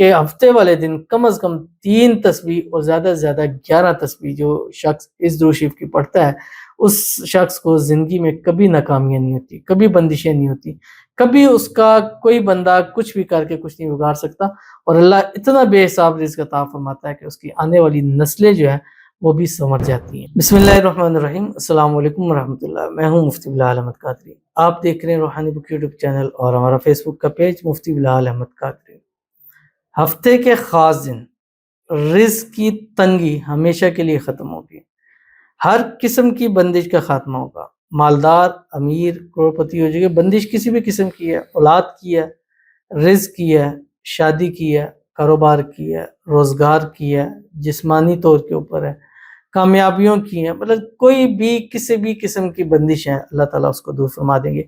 کہ ہفتے والے دن کم از کم 3 تسبیح اور زیادہ سے زیادہ 11 تسبیح جو شخص اس درود شریف کی پڑھتا ہے اس شخص کو زندگی میں کبھی ناکامیاں نہیں ہوتی، کبھی بندشیں نہیں ہوتی، کبھی اس کا کوئی بندہ کچھ بھی کر کے کچھ نہیں بگاڑ سکتا، اور اللہ اتنا بے حساب رزق عطا فرماتا ہے کہ اس کی آنے والی نسلیں جو ہیں وہ بھی سنور جاتی ہیں۔ بسم اللہ الرحمن الرحیم، السلام علیکم ورحمۃ اللہ، میں ہوں مفتی بلال احمد قادری۔ آپ دیکھ رہے ہیں روحانی بک یوٹیوب چینل اور ہمارا فیس بک کا پیج مفتی بلال احمد قادری۔ ہفتے کے خاص دن رزق کی تنگی ہمیشہ کے لیے ختم ہوگی، ہر قسم کی بندش کا خاتمہ ہوگا، مالدار امیر کروڑپتی ہو جائے گا۔ بندش کسی بھی قسم کی ہے، اولاد کی ہے، رزق کی ہے، شادی کی ہے، کاروبار کی ہے، روزگار کی ہے، جسمانی طور کے اوپر ہے، کامیابیوں کی ہیں، مطلب کوئی بھی کسی بھی قسم کی بندش ہے اللہ تعالیٰ اس کو دور فرما دیں گے۔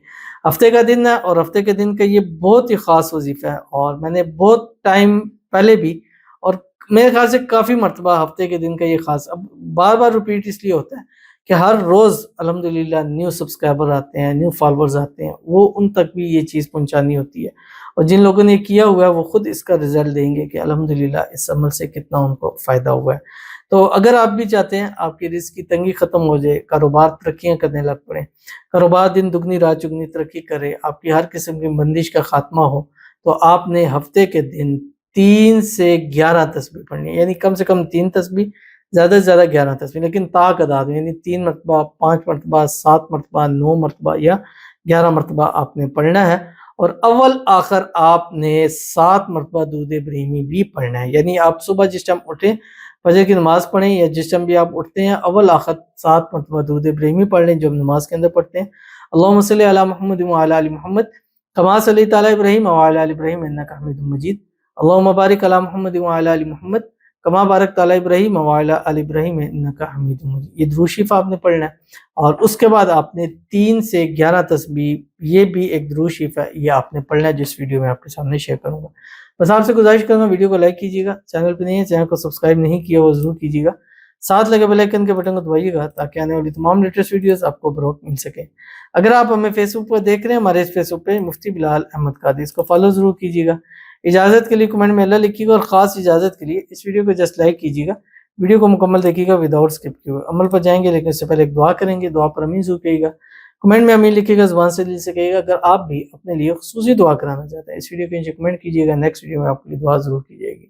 ہفتے کا دن ہے اور ہفتے کے دن کا یہ بہت ہی خاص وظیفہ ہے، اور میں نے بہت ٹائم پہلے بھی اور میرے خیال سے کافی مرتبہ ہفتے کے دن کا یہ خاص اب بار بار ریپیٹ اس لیے ہوتا ہے کہ ہر روز الحمدللہ نیو سبسکرائبر آتے ہیں، نیو فالورز آتے ہیں، وہ ان تک بھی یہ چیز پہنچانی ہوتی ہے، اور جن لوگوں نے کیا ہوا ہے وہ خود اس کا رزلٹ دیں گے کہ الحمدللہ اس عمل سے کتنا ان کو فائدہ ہوا ہے۔ تو اگر آپ بھی چاہتے ہیں آپ کی رزق کی تنگی ختم ہو جائے، کاروبار ترقیاں کرنے لگ پڑیں، کاروبار دن دگنی رات چگنی ترقی کرے، آپ کی ہر قسم کی بندش کا خاتمہ ہو، تو آپ نے ہفتے کے دن 3 سے 11 تسبیح پڑھنی ہے، یعنی کم سے کم 3 تسبیح، زیادہ سے زیادہ 11 تسبیح، لیکن طاق اعداد میں، یعنی 3 مرتبہ، 5 مرتبہ، 7 مرتبہ، 9 مرتبہ یا 11 مرتبہ آپ نے پڑھنا ہے، اور اول آخر آپ نے 7 مرتبہ درود ابراہیمی بھی پڑھنا ہے، یعنی آپ صبح جس ٹائم اٹھیں فجر کی نماز پڑھیں یا جس ٹائم بھی آپ اٹھتے ہیں اول آخر 7 مرتبہ درود ابراہیمی پڑھ لیں جو ہم نماز کے اندر پڑھتے ہیں۔ اللہم صلی علی محمد وعلی آل محمد کما صلیت علی ابراہیم وعلی آل ابراہیم انک حمید مجید، اللہم بارک علی محمد وعلی آل محمد کما بارکت علی ابراہیم وعلی آل ابراہیم انک حمید مجید۔ یہ درود شریف آپ نے پڑھنا ہے، اور اس کے بعد آپ نے 3 سے 11 تسبیح، یہ بھی ایک درود شریف ہے، یہ آپ نے پڑھنا ہے جس ویڈیو میں آپ کے سامنے شیئر کروں گا۔ بس آپ سے گزارش کروں گا ویڈیو کو لائک کیجیے گا، چینل پہ نہیں ہے چینل کو سبسکرائب نہیں کیا وہ ضرور کیجیے گا، ساتھ لگے بیل آئیکن کے بٹن کو دبائیے گا تاکہ آنے والی تمام لیٹسٹ ویڈیوز آپ کو بروقت مل سکیں۔ اگر آپ ہمیں فیس بک پر دیکھ رہے ہیں، ہمارے اس فیس بک پہ مفتی بلال احمد قادری، اس کو فالو ضرور کیجیے گا۔ اجازت کے لیے کمنٹ میں اللہ لکھیے گا، اور خاص اجازت کے لیے اس ویڈیو کو جسٹ لائک کیجیے گا، ویڈیو کو مکمل دیکھیے گا وداؤٹ اسکپ کیے ہوئے۔ عمل پر جائیں گے لیکن اس سے پہلے ایک دعا کریں گے، دعا پر امین ضرور کہیے گا، کمنٹ میں امین لکھیے گا، زبان سے دل سے کہیے گا۔ اگر آپ بھی اپنے لیے خصوصی دعا کرانا چاہتے ہیں اس ویڈیو کے نیچے کمنٹ کیجیے گا، نیکسٹ ویڈیو میں آپ کے لیے دعا ضرور کی جائے گی۔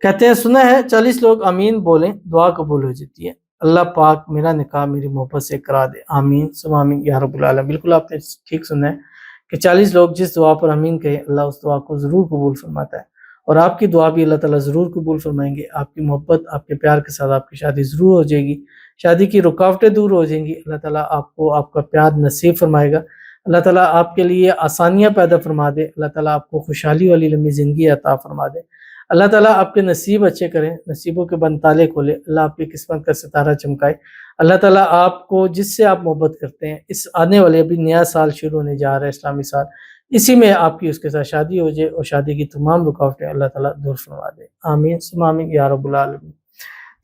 کہتے ہیں سنا ہے 40 لوگ آمین بولیں دعا قبول ہو جاتی ہے، اللہ پاک میرا نکاح میری محبت سے کرا دے، آمین ثم آمین یا رب العالمین۔ بالکل آپ نے ٹھیک سنا ہے کہ 40 لوگ جس دعا پر آمین کہیں اللہ اس دعا کو ضرور قبول فرماتا ہے، اور آپ کی دعا بھی اللہ تعالیٰ ضرور قبول فرمائیں گے۔ آپ کی محبت، آپ کے پیار کے ساتھ آپ کی شادی ضرور ہو جائے گی، شادی کی رکاوٹیں دور ہو جائیں گی، اللہ تعالیٰ آپ کو آپ کا پیار نصیب فرمائے گا، اللہ تعالیٰ آپ کے لیے آسانیاں پیدا فرما دے، اللہ تعالیٰ آپ کو خوشحالی والی لمبی زندگی عطا فرما دے، اللہ تعالیٰ آپ کے نصیب اچھے کریں، نصیبوں کے بند تالے کھولے، اللہ آپ کی قسمت کا ستارہ چمکائے، اللہ تعالیٰ آپ کو جس سے آپ محبت کرتے ہیں اس آنے والے ابھی نیا سال شروع ہونے جا رہا ہے اسلامی سال، اسی میں آپ کی اس کے ساتھ شادی ہو جائے، اور شادی کی تمام رکاوٹیں اللہ تعالیٰ دور فرما دے، آمین ثم آمین یا رب العالمین۔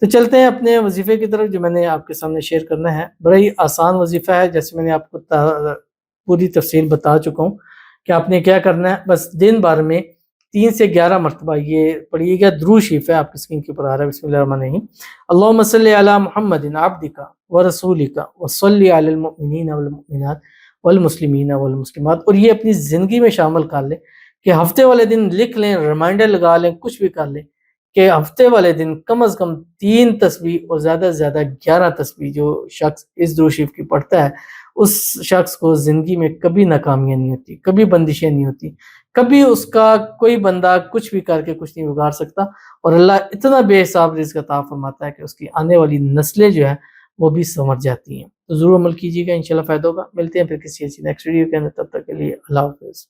تو چلتے ہیں اپنے وظیفے کی طرف جو میں نے آپ کے سامنے شیئر کرنا ہے۔ بڑا ہی آسان وظیفہ ہے، جیسے میں نے آپ کو پوری تفصیل بتا چکا ہوں کہ آپ نے کیا کرنا ہے۔ بس دن بھر میں 3 سے 11 مرتبہ یہ پڑھیے گا، درود شریف ہے آپ کی اسکرین کے اوپر آ رہا ہے، بسم اللہ الرحمن الرحیم، اللہم صلی علی محمد عبدک ورسولک وصلی علی المؤمنین والمؤمنات والمسلمین والمسلمات، اور یہ اپنی زندگی میں شامل کر لیں کہ ہفتے والے دن لکھ لیں، ریمائنڈر لگا لیں، کچھ بھی کر لیں کہ ہفتے والے دن کم از کم 3 تسبیح اور زیادہ سے زیادہ 11 تسبیح جو شخص اس درود شریف کی پڑھتا ہے اس شخص کو زندگی میں کبھی ناکامیاں نہیں ہوتی، کبھی بندشیں نہیں ہوتی، کبھی اس کا کوئی بندہ کچھ بھی کر کے کچھ نہیں بگاڑ سکتا، اور اللہ اتنا بے حساب رزق عطا فرماتا ہے کہ اس کی آنے والی نسلیں جو ہیں وہ بھی سنور جاتی ہیں۔ تو ضرور عمل کیجیے گا، انشاءاللہ فائدہ ہوگا۔ ملتے ہیں پھر کسی ایسی نیکسٹ ویڈیو کے اندر، تب تک کے لیے اللہ حافظ۔